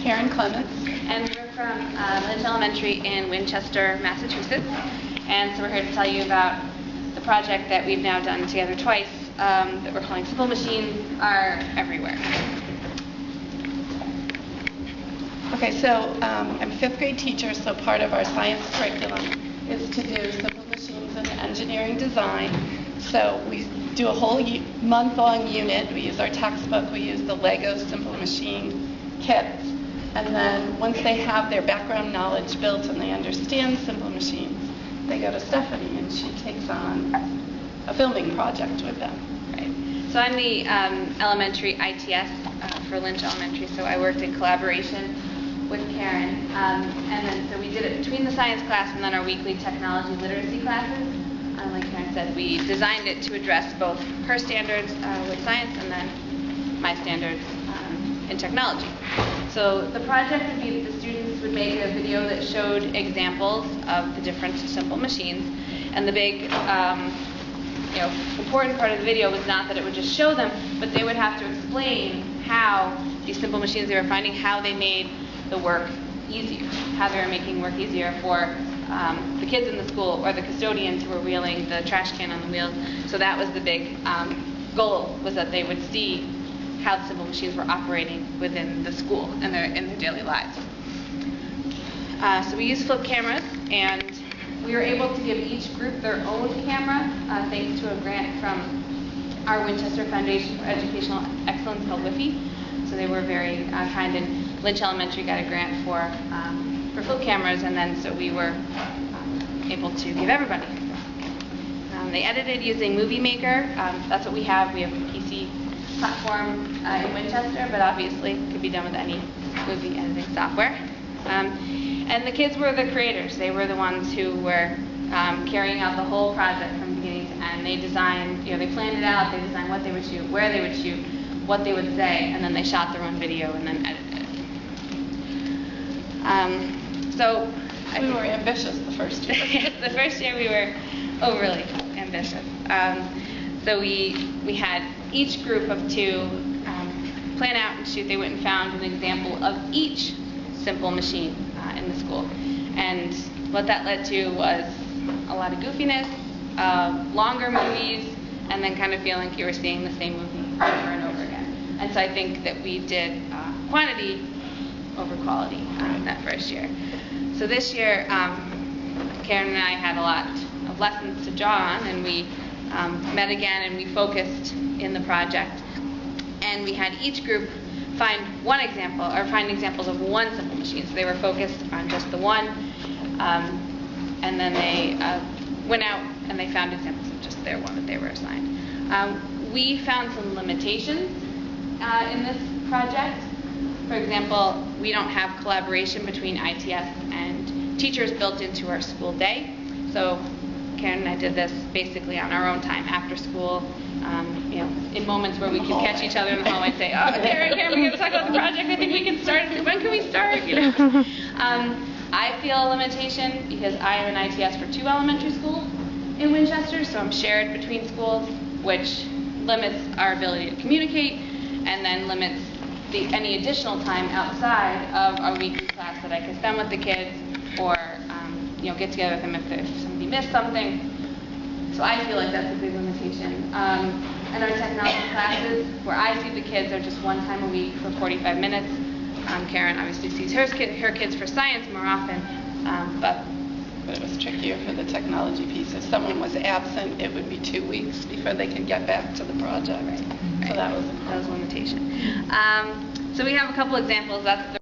Karen Clements. And we're from Lynch Elementary in Winchester, Massachusetts. And so we're here to tell you about the project that we've now done together twice that we're calling Simple Machines Are Everywhere. Okay, so I'm a fifth grade teacher, so part of our science curriculum is to do simple machines and engineering design. So we do a whole month-long unit. We use our textbook, we use the Lego Simple Machine kits, and then once they have their background knowledge built and they understand simple machines, they go to Stephanie and she takes on a filming project with them. Right. So I'm the elementary ITS for Lynch Elementary, so I worked in collaboration with Karen, and then so we did it between the science class and then our weekly technology literacy classes. Like Karen said, we designed it to address both her standards with science and then my standards in technology. So the project would be that the students would make a video that showed examples of the different simple machines, and the big important part of the video was not that it would just show them, but they would have to explain how these simple machines they were finding, how they made the work easier, how they were making work easier for the kids in the school or the custodians who were wheeling the trash can on the wheels. So that was the big goal, was that they would see how the simple machines were operating within the school and in their daily lives. So we used flip cameras, and we were able to give each group their own camera thanks to a grant from our Winchester Foundation for Educational Excellence called WIFI. So they were very kind, and Lynch Elementary got a grant for flip cameras, and then so we were able to give everybody. They edited using Movie Maker. That's what we have. We have a PC platform in Winchester, but obviously it could be done with any movie editing software. And the kids were the creators. They were the ones who were carrying out the whole project from beginning to end. They designed, they planned it out. They designed what they would shoot, where they would shoot, what they would say, and then they shot their own video and then edited it. So we were ambitious the first year. The first year we were overly ambitious. So we had each group of two plan out and shoot. They went and found an example of each simple machine in the school. And what that led to was a lot of goofiness, longer movies, and then kind of feeling like you were seeing the same movie over and over again. And so I think that we did quantity over quality that first year. So this year, Karen and I had a lot of lessons to draw on, and we met again and we focused in the project. And we had each group find one example, or find examples of one simple machine. So they were focused on just the one, and then they went out and they found examples of just their one that they were assigned. We found some limitations in this project. For example, we don't have collaboration between ITS and teachers built into our school day. So Karen and I did this basically on our own time after school, in moments where we could catch each other in the hallway and say, "Oh, Karen, we're going to talk about the project. I think we can start. When can we start?" I feel a limitation because I am an ITS for 2 elementary schools in Winchester, so I'm shared between schools, which limits our ability to communicate and then limits any additional time outside of our weekly class that I could spend with the kids or get together with them if somebody missed something. So I feel like that's a big limitation. And our technology classes, where I see the kids, are just one time a week for 45 minutes. Karen obviously sees her kids for science more often, but it was trickier for the technology piece. If someone was absent, it would be 2 weeks before they could get back to the project. Right. So that was a limitation. So we have a couple examples. That's the